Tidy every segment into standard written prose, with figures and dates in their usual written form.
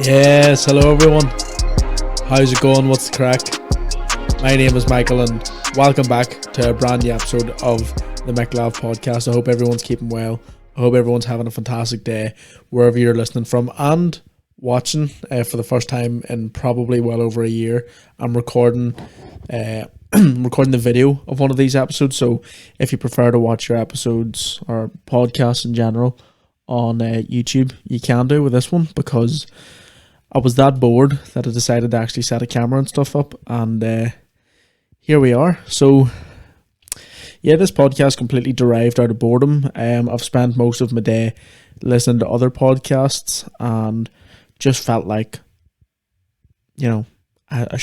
Yes, hello everyone. How's it going? What's the crack? My name is Michael and welcome back to a brand new episode of the McLav podcast. I hope everyone's keeping well. I hope everyone's having a fantastic day wherever you're listening from and watching for the first time in probably well over a year. I'm recording recording the video of one of these episodes, so if you prefer to watch your episodes or podcasts in general on YouTube, you can do with this one, because I was that bored that I decided to actually set a camera and stuff up, and here we are. So yeah, this podcast completely derived out of boredom. I've spent most of my day listening to other podcasts and just felt like, you know, I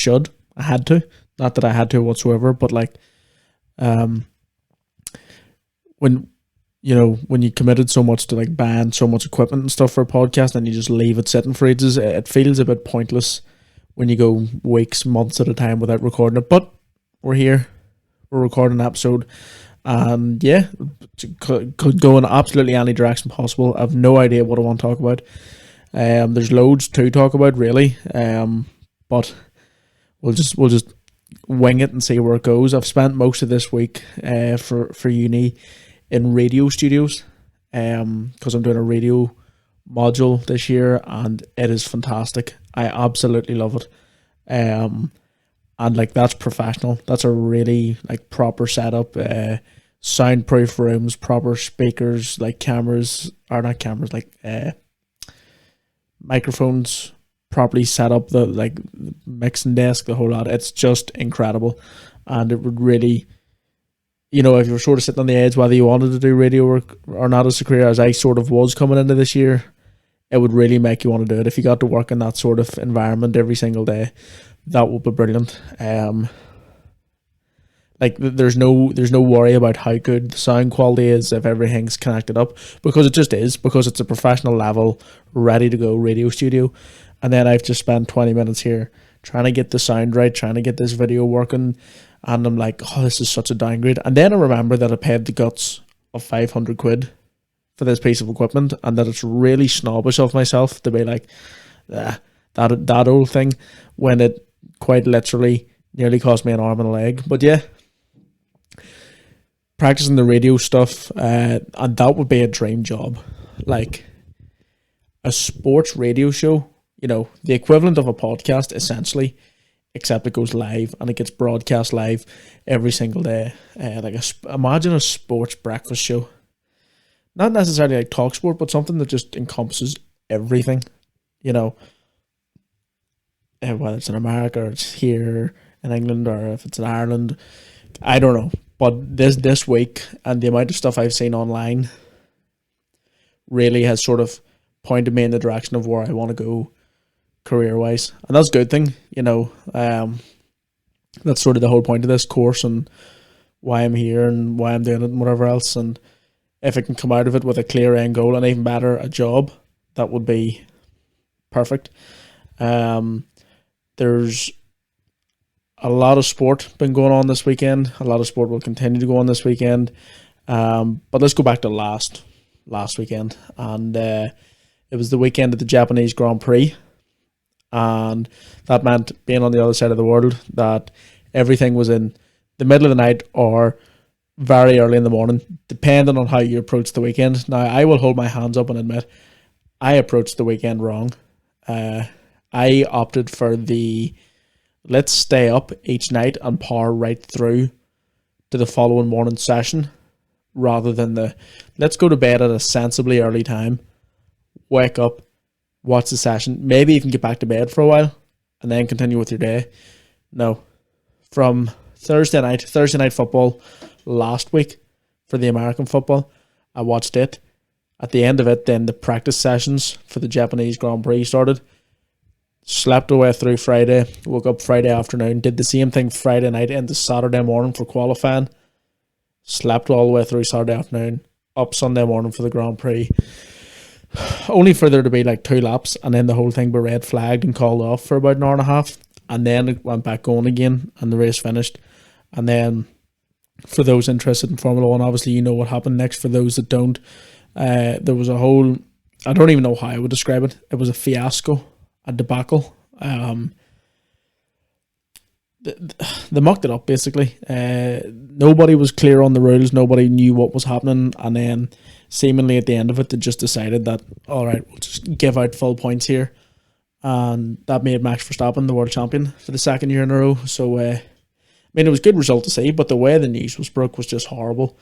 had to. Not that I had to whatsoever, but like, when you committed so much to like buying so much equipment and stuff for a podcast and you just leave it sitting for ages, it feels a bit pointless when you go weeks, months at a time without recording it. But we're here, we're recording an episode, and yeah, could go in absolutely any direction possible. I have no idea what I want to talk about. There's loads to talk about, really, but we'll just wing it and see where it goes. I've spent most of this week for uni in radio studios, because I'm doing a radio module this year, and it is fantastic. I absolutely love it. And like, that's professional. That's a really like proper setup, soundproof rooms, proper speakers, like cameras, or not cameras, like microphones, properly set up, the like mixing desk, the whole lot. It's just incredible, and it would really, you know, if you were sort of sitting on the edge whether you wanted to do radio work or not as a career, as I sort of was coming into this year, it would really make you want to do it. If you got to work in that sort of environment every single day, that would be brilliant. Like, there's no worry about how good the sound quality is if everything's connected up, because it just is, because it's a professional level, ready to go radio studio. And then I've just spent 20 minutes here trying to get the sound right, trying to get this video working, and I'm like, oh, this is such a downgrade. And then I remember that I paid the guts of 500 quid for this piece of equipment, and that it's really snobbish of myself to be like, that old thing, when it quite literally nearly cost me an arm and a leg. But yeah, practicing the radio stuff, and that would be a dream job. Like, a sports radio show, you know, the equivalent of a podcast, essentially, except it goes live and it gets broadcast live every single day. Imagine a sports breakfast show. Not necessarily like talk sport, but something that just encompasses everything, you know, whether it's in America or it's here in England, or if it's in Ireland, I don't know. But this week, and the amount of stuff I've seen online, really has sort of pointed me in the direction of where I want to go career-wise, and that's a good thing, you know. That's sort of the whole point of this course, and why I'm here and why I'm doing it and whatever else. And if I can come out of it with a clear end goal, and even better, a job, that would be perfect. There's a lot of sport been going on this weekend. A lot of sport will continue to go on this weekend. But let's go back to last weekend, and it was the weekend of the Japanese Grand Prix. And that meant, being on the other side of the world, that everything was in the middle of the night or very early in the morning, depending on how you approach the weekend. Now, I will hold my hands up and admit I approached the weekend wrong. I opted for the let's stay up each night and power right through to the following morning session, rather than the let's go to bed at a sensibly early time, wake up, watch the session, maybe even get back to bed for a while, and then continue with your day. No. From Thursday night football last week for the American football, I watched it. At the end of it, then the practice sessions for the Japanese Grand Prix started. Slept away through Friday, woke up Friday afternoon, did the same thing Friday night into Saturday morning for qualifying. Slept all the way through Saturday afternoon, up Sunday morning for the Grand Prix. Only for there to be like 2 laps, and then the whole thing be red flagged and called off for about an hour and a half. And then it went back going again, and the race finished. And then, for those interested in Formula 1, obviously you know what happened next. For those that don't, there was a whole I don't even know how I would describe it. It was a fiasco, a debacle. They mucked it up basically. Nobody was clear on the rules. Nobody knew what was happening, and then seemingly at the end of it, they just decided that all right, we'll just give out full points here, and that made Max Verstappen the world champion for the second year in a row. So, I mean, it was a good result to see, but the way the news was broke was just horrible.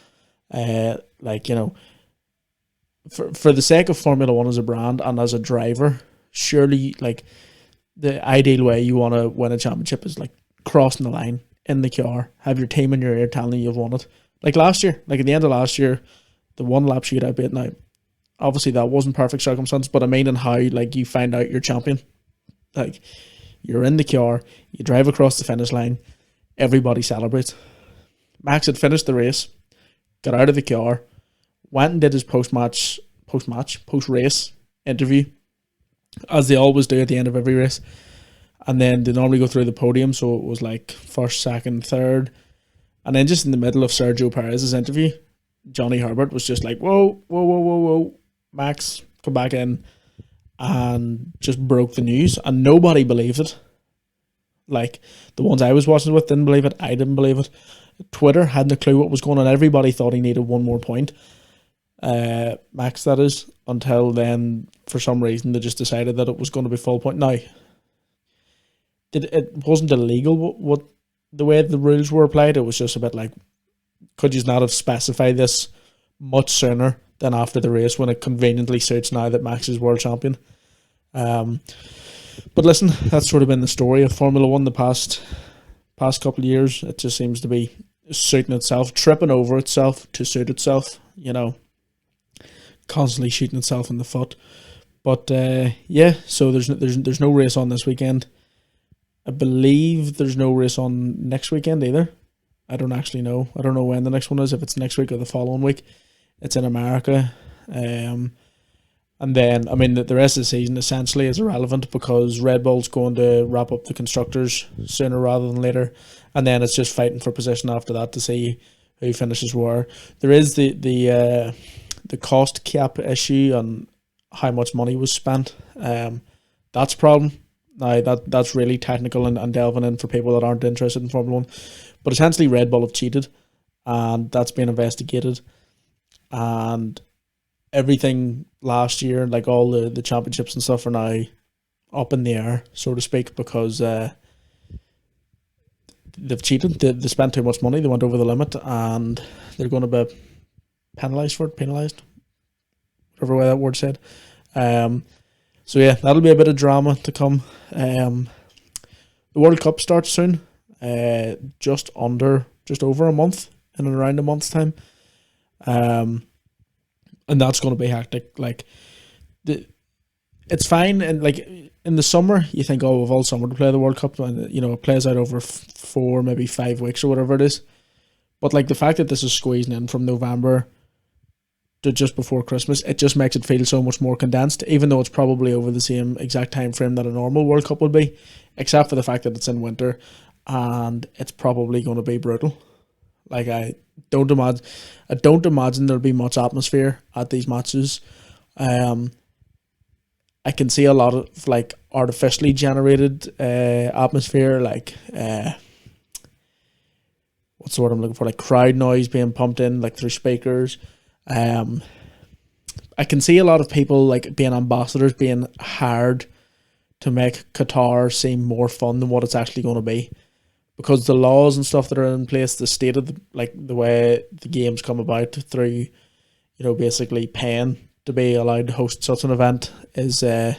Like, you know, for the sake of Formula One as a brand and as a driver, surely like the ideal way you want to win a championship is like crossing the line in the car, have your team in your ear telling you you've won it. Like last year, like at the end of last year, the one lap shootout bit. Now, obviously that wasn't perfect circumstance, but I mean in how like you find out you're champion. Like you're in the car, you drive across the finish line, everybody celebrates. Max had finished the race, got out of the car, went and did his post-race interview, as they always do at the end of every race. And then they normally go through the podium, so it was like first, second, third. And then just in the middle of Sergio Perez's interview, Johnny Herbert was just like, whoa, whoa, whoa, whoa, whoa, Max, come back in, and just broke the news. And nobody believed it. Like, the ones I was watching with didn't believe it. I didn't believe it. Twitter hadn't a clue what was going on. Everybody thought he needed one more point. Max, that is, until then, for some reason, they just decided that it was going to be full point. Now, it wasn't illegal what the way the rules were applied. It was just a bit like, could you not have specified this much sooner than after the race when it conveniently suits now that Max is world champion? But listen, that's sort of been the story of Formula One the past couple of years. It just seems to be suiting itself, tripping over itself to suit itself, you know, constantly shooting itself in the foot. But yeah, so there's no race on this weekend. I believe there's no race on next weekend either. I don't actually know. I don't know when the next one is, if it's next week or the following week. It's in America. And then, I mean, the rest of the season essentially is irrelevant because Red Bull's going to wrap up the constructors sooner rather than later. And then it's just fighting for position after that to see who finishes where. There is the cost cap issue on how much money was spent. That's a problem. Now, that's really technical and delving in for people that aren't interested in Formula 1. But essentially, Red Bull have cheated, and that's been investigated. And everything last year, like all the championships and stuff, are now up in the air, so to speak, because they've cheated. They spent too much money. They went over the limit, and they're going to be penalised for it. Penalised, whatever way that word said. So yeah, that'll be a bit of drama to come. The World Cup starts soon. Just over a month, in and around a month's time. And that's going to be hectic. Like, it's fine, and like in the summer, you think, oh, we've all summer to play the World Cup, and you know it plays out over 4, maybe 5 weeks or whatever it is. But like the fact that this is squeezing in from November to just before Christmas, it just makes it feel so much more condensed, even though it's probably over the same exact time frame that a normal World Cup would be, except for the fact that it's in winter and it's probably going to be brutal. Like, I don't imagine there'll be much atmosphere at these matches. I can see a lot of like artificially generated atmosphere, like what's the word I'm looking for? Like crowd noise being pumped in like through speakers. I can see a lot of people like being ambassadors, being hired to make Qatar seem more fun than what it's actually going to be, because the laws and stuff that are in place, the state of the way the games come about through, you know, basically paying to be allowed to host such an event is it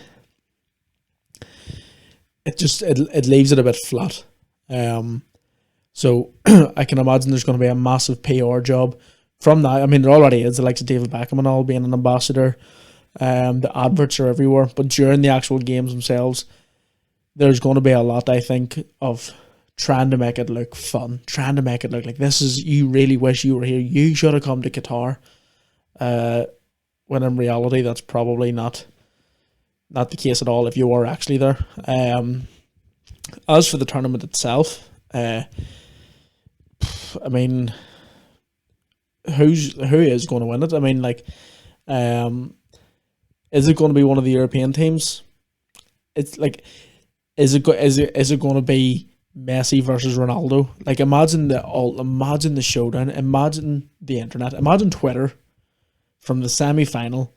leaves it a bit flat. So I can imagine there's going to be a massive PR job from that. I mean, there already is, the likes of David Beckham and all being an ambassador. The adverts are everywhere, but during the actual games themselves, there's going to be a lot, I think, of trying to make it look fun, trying to make it look like this is, you really wish you were here, you should have come to Qatar. When in reality, that's probably not the case at all if you were actually there. As for the tournament itself, I mean, who is going to win it? I mean, like, Is it going to be one of the European teams? It's like, is it going to be Messi versus Ronaldo? Like, imagine the showdown, imagine the internet, imagine Twitter from the semi final,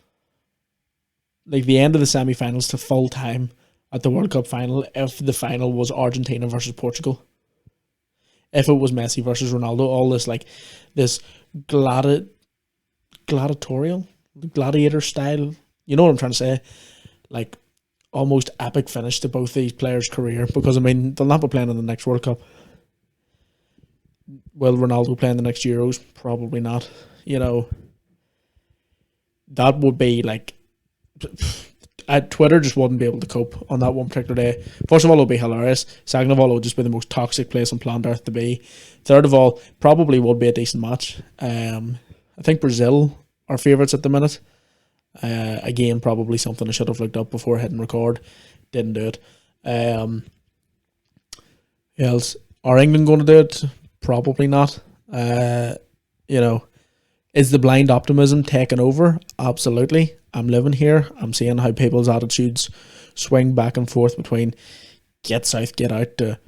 like the end of the semi finals to full time at the World Cup final. If the final was Argentina versus Portugal, if it was Messi versus Ronaldo, all this like this gladi- gladiatorial, gladiator style. You know what I'm trying to say? Like almost epic finish to both these players' career, because I mean they'll not be playing in the next World Cup. Will Ronaldo play in the next Euros? Probably not. You know, that would be like Twitter just wouldn't be able to cope on that one particular day. First of all, it would be hilarious. Second of all, it would just be the most toxic place on planet Earth to be. Third of all, probably would be a decent match. I think Brazil are favourites at the minute. Again, probably something I should have looked up before hitting record. Didn't do it. Who else? Are England going to do it? Probably not. You know, is the blind optimism taking over? Absolutely. I'm living here. I'm seeing how people's attitudes swing back and forth between get south, get out to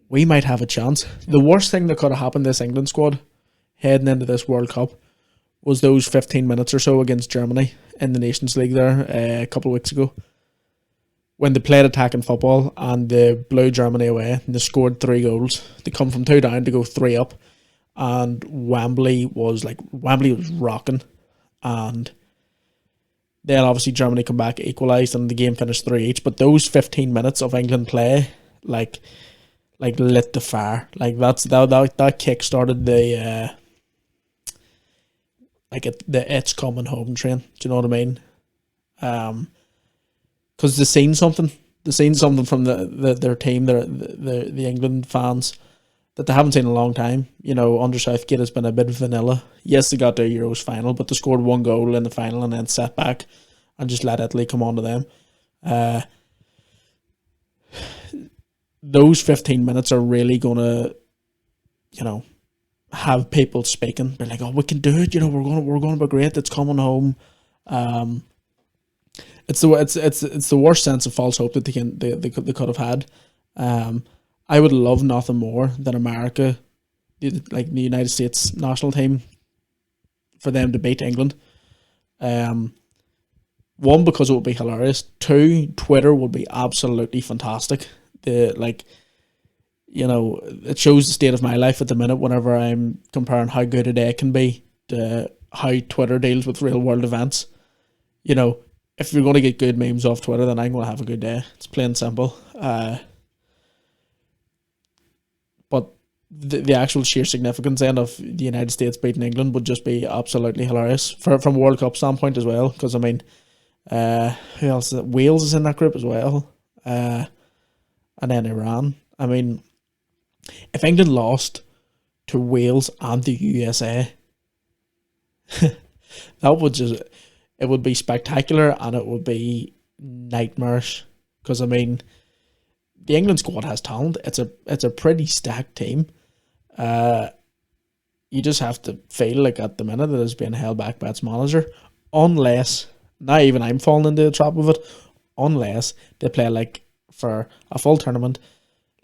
we might have a chance. The worst thing that could have happened to this England squad heading into this World Cup was those 15 minutes or so against Germany in the Nations League there a couple of weeks ago, when they played attacking football and they blew Germany away and they scored 3 goals. They come from 2 down to go 3 up, and Wembley was rocking, and then obviously Germany come back, equalised, and the game finished 3 each. But those 15 minutes of England play, like lit the fire. Like that kick started the the it's coming home train. Do you know what I mean? Because they seen something. They seen something from their team, the England fans, that they haven't seen in a long time. You know, under Southgate has been a bit vanilla. Yes, they got their Euros final, but they scored 1 goal in the final and then sat back and just let Italy come on to them. Those 15 minutes are really going to, you know, have people speaking. They're like, oh, we can do it. You know, we're going to be great. It's coming home. It's the worst sense of false hope that they could have had. I would love nothing more than America, like the United States national team, for them to beat England. One, because it would be hilarious. Two, Twitter would be absolutely fantastic. It shows the state of my life at the minute whenever I'm comparing how good a day can be to how Twitter deals with real world events. You know, if you're going to get good memes off Twitter, then I'm going to have a good day. It's plain and simple. But the actual sheer significance then of the United States beating England would just be absolutely hilarious from a World Cup standpoint as well. Because I mean, who else? Wales is in that group as well, and then Iran. I mean, if England lost to Wales and the USA, it would be spectacular, and it would be nightmarish. Because I mean, the England squad has talent. It's a pretty stacked team. You just have to feel like at the minute that it's being held back by its manager, unless, not even I'm falling into the trap of it, unless they play like for a full tournament,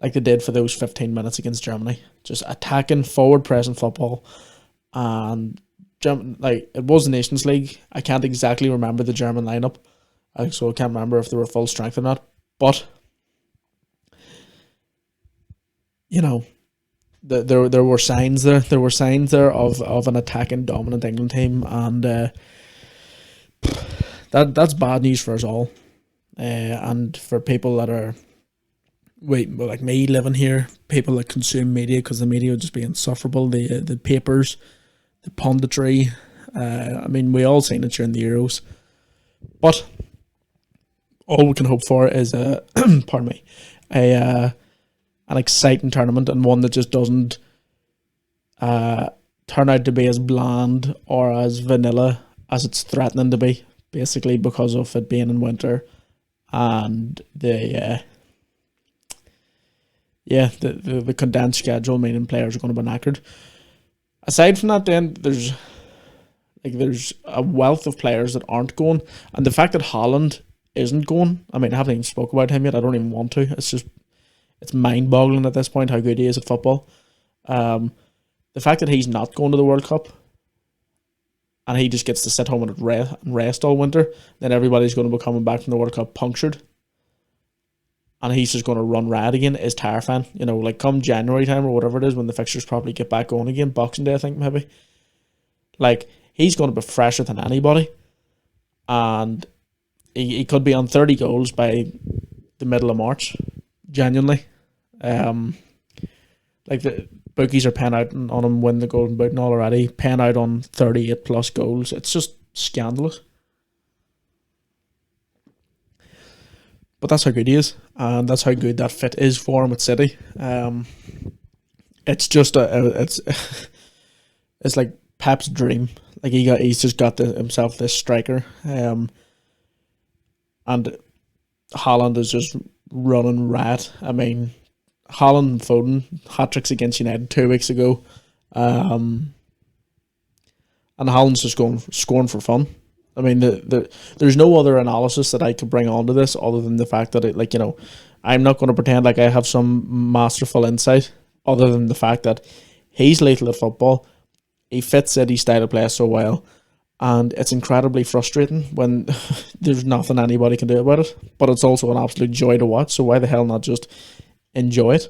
like they did for those 15 minutes against Germany, just attacking, forward pressing football, and like it was the Nations League. I can't exactly remember the German lineup, so I can't remember if they were full strength or not. But you know, there were signs there. There were signs there of an attacking dominant England team, and that's bad news for us all, and for people that are like me living here, people that consume media, because the media would just be insufferable. The papers, the punditry. I mean, we all seen it during the Euros, but all we can hope for is pardon me, an exciting tournament, and one that just doesn't turn out to be as bland or as vanilla as it's threatening to be, basically because of it being in winter and the condensed schedule, meaning players are going to be knackered. Aside from that, then there's Like there's a wealth of players that aren't going, and the fact that Holland isn't going. I mean, I haven't even spoke about him yet. I don't even want to. It's mind boggling at this point how good he is at football. Um, the fact that he's not going to the World Cup and he just gets to sit home and rest all winter, then everybody's going to be coming back from the World Cup punctured, and he's just going to run riot again is terrifying. You know, like come January time or whatever it is when the fixtures probably get back going again, Boxing Day I think maybe. Like he's going to be fresher than anybody, and he could be on 30 goals by the middle of March, genuinely. Um, like the bookies are paying out on him win the Golden Boot and all already, paying out on 38 plus goals. It's just scandalous. But that's how good he is, and that's how good that fit is for him at City. It's just it's it's like Pep's dream. Like he's just got himself this striker. And Haaland is just running riot. I mean, Haaland and Foden hat tricks against United 2 weeks ago, and Haaland's just scoring for fun. I mean, there's no other analysis that I could bring onto this other than the fact that I'm not going to pretend like I have some masterful insight, other than the fact that he's lethal at football. He fits City's style of play so well. And it's incredibly frustrating when there's nothing anybody can do about it. But it's also an absolute joy to watch. So why the hell not just enjoy it?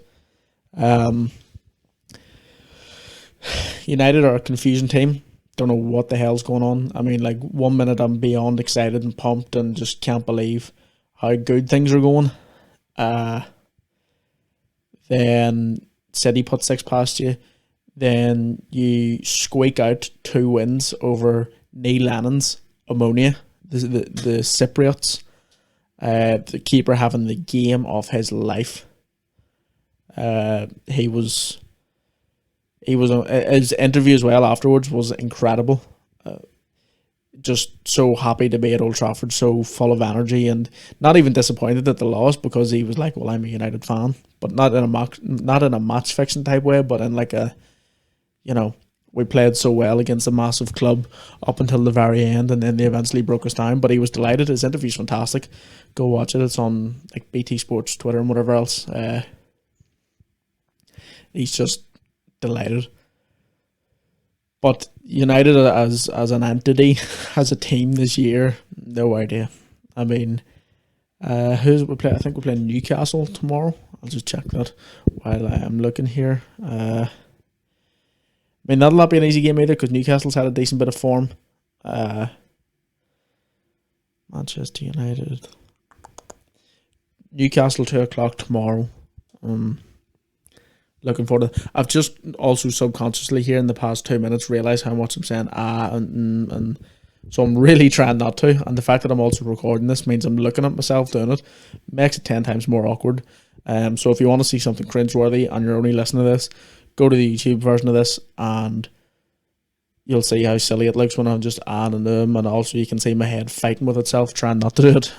United are a confusing team. Don't know what the hell's going on. I mean, like 1 minute I'm beyond excited and pumped and just can't believe how good things are going. Then City put 6 past you. Then you squeak out 2 wins over Neil Lennon's Ammonia, the Cypriots. The keeper having the game of his life. His interview as well afterwards was incredible. Just so happy to be at Old Trafford, so full of energy, and not even disappointed at the loss, because he was like, "Well, I'm a United fan," but not in a match fixing type way, but in like a, we played so well against a massive club up until the very end, and then they eventually broke us down. But he was delighted. His interview's fantastic. Go watch it. It's on like BT Sports, Twitter, and whatever else. He's just delighted. But United as an entity, as a team this year, no idea. I mean, who's we play? I think we're playing Newcastle tomorrow. I'll just check that while I am looking here. I mean, that'll not be an easy game either, because Newcastle's had a decent bit of form. Manchester United. Newcastle 2:00 tomorrow. Looking forward to. I've just also subconsciously here in the past 2 minutes realised how much I'm saying and so I'm really trying not to. And the fact that I'm also recording this means I'm looking at myself doing it. Makes it 10 times more awkward. So if you want to see something cringeworthy and you're only listening to this, go to the YouTube version of this and you'll see how silly it looks when I'm just adding them, and also you can see my head fighting with itself trying not to do it.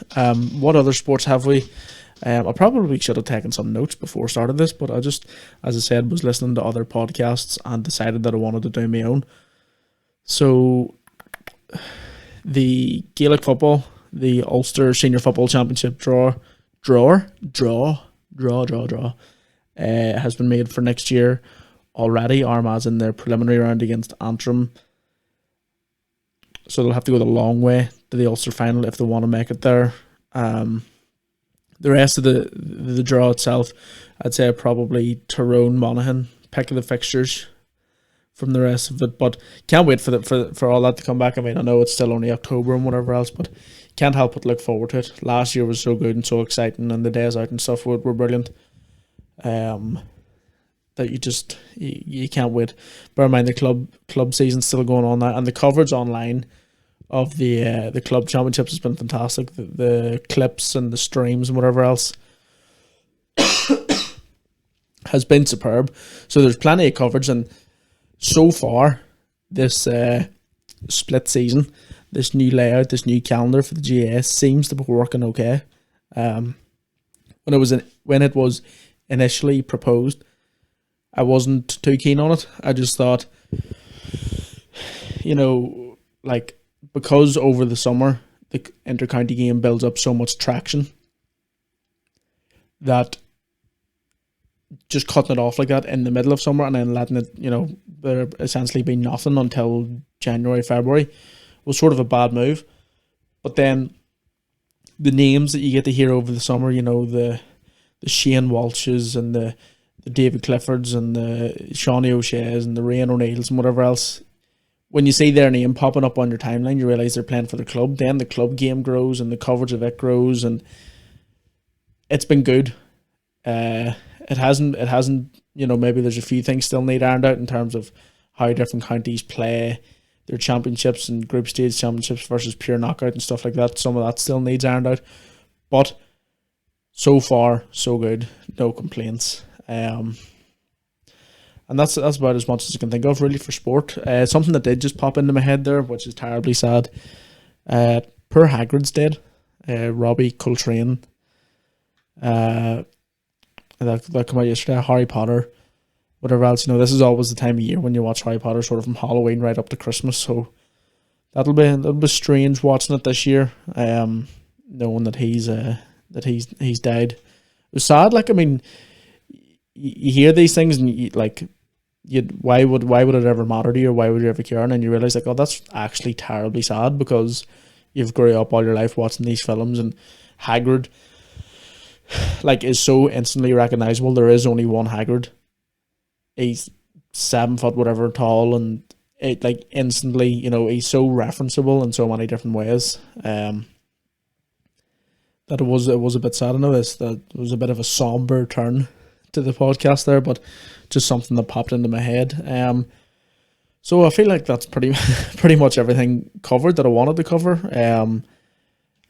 What other sports have we? I probably should have taken some notes before I started this, but I just, as I said, was listening to other podcasts and decided that I wanted to do my own. So, the Gaelic football, the Ulster Senior Football Championship draw, has been made for next year already. Armagh's in their preliminary round against Antrim. So they'll have to go the long way to the Ulster final if they want to make it there. The rest of the draw itself, I'd say probably Tyrone, Monaghan, pick of the fixtures from the rest of it. But can't wait for all that to come back. I mean, I know it's still only October and whatever else, but can't help but look forward to it. Last year was so good and so exciting, and the days out and stuff were brilliant. That you can't wait. Bear in mind the club season's still going on now, and the coverage online of the club championships has been fantastic. The clips and the streams and whatever else has been superb. So there's plenty of coverage, and so far this split season, this new layout, this new calendar for the GAS seems to be working okay. When it was initially proposed, I wasn't too keen on it. I just thought, like, because over the summer the inter-county game builds up so much traction that just cutting it off like that in the middle of summer and then letting it, there essentially be nothing until January, February was sort of a bad move. But then the names that you get to hear over the summer, the Shane Walshes and the David Cliffords and the Shawnee O'Shea's and the Ryan O'Neills and whatever else, when you see their name popping up on your timeline, you realise they're playing for the club. Then the club game grows and the coverage of it grows, and it's been good. It hasn't, maybe there's a few things still need ironed out in terms of how different counties play their championships and group stage championships versus pure knockout and stuff like that. Some of that still needs ironed out. But so far, so good. No complaints. And that's about as much as I can think of really for sport. Something that did just pop into my head there, which is terribly sad. Poor Hagrid's dead. Robbie Coltrane. That came out yesterday. Harry Potter, whatever else. This is always the time of year when you watch Harry Potter, sort of from Halloween right up to Christmas. So that'll be strange watching it this year. Knowing that he's died. It was sad. You hear these things and why would it ever matter to you, or why would you ever care? And then you realise that's actually terribly sad, because you've grown up all your life watching these films, and Hagrid is so instantly recognisable. There is only one Hagrid. He's 7 foot whatever tall, and it instantly, he's so referenceable in so many different ways. That it was a bit sad. I know that was a bit of a somber turn to the podcast there, but just something that popped into my head. So I feel like that's pretty much everything covered that I wanted to cover.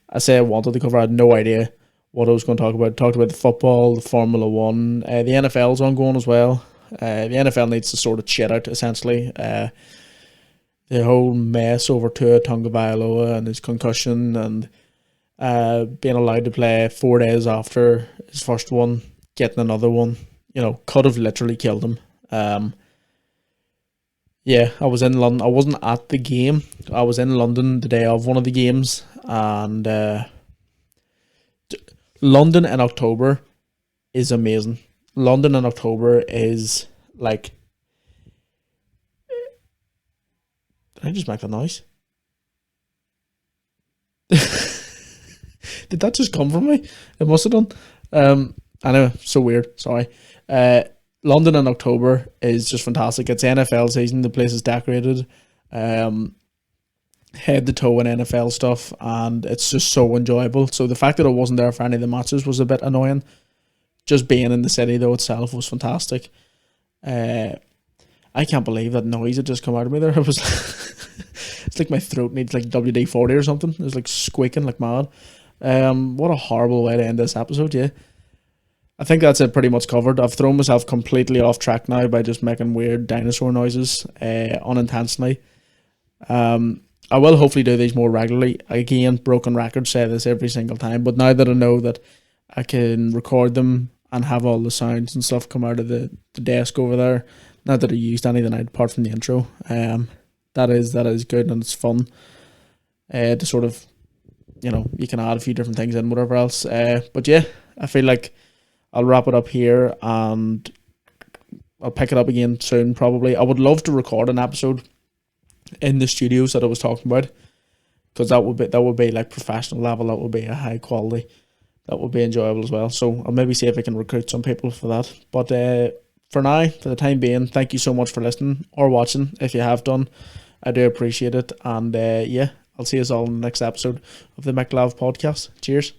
I say I wanted to cover. I had no idea what I was going to talk about. Talked about the football, the Formula One, the NFL's ongoing as well. The NFL needs to sort of shit out, essentially. The whole mess over Tua Tagovailoa and his concussion, and being allowed to play 4 days after his first one, getting another one, could have literally killed him. I was in London. I wasn't at the game. I was in London the day of one of the games, and London in October is amazing. London in October is did I just make that noise? Did that just come from me? It must have done. Anyway, so weird. Sorry. London in October is just fantastic. It's NFL season. The place is decorated. Head to toe in NFL stuff, and it's just so enjoyable. So the fact that I wasn't there for any of the matches was a bit annoying. Just being in the city though itself was fantastic. I can't believe that noise had just come out of me there. It was it's like my throat needs WD-40 or something. It was squeaking like mad. What a horrible way to end this episode. Yeah, I think that's it, pretty much covered. I've thrown myself completely off track now by just making weird dinosaur noises unintentionally. I will hopefully do these more regularly. Again, broken record, say this every single time, but now that I know that I can record them and have all the sounds and stuff come out of the desk over there, not that I used any of the night apart from the intro, that is good, and it's fun to sort of, you can add a few different things in, whatever else. But yeah, I feel like I'll wrap it up here, and I'll pick it up again soon probably. I would love to record an episode in the studios that I was talking about, because that would be professional level. That would be a high quality. That would be enjoyable as well. So I'll maybe see if I can recruit some people for that. But for now, for the time being, thank you so much for listening or watching. If you have done, I do appreciate it. And I'll see us all in the next episode of the McLav podcast. Cheers.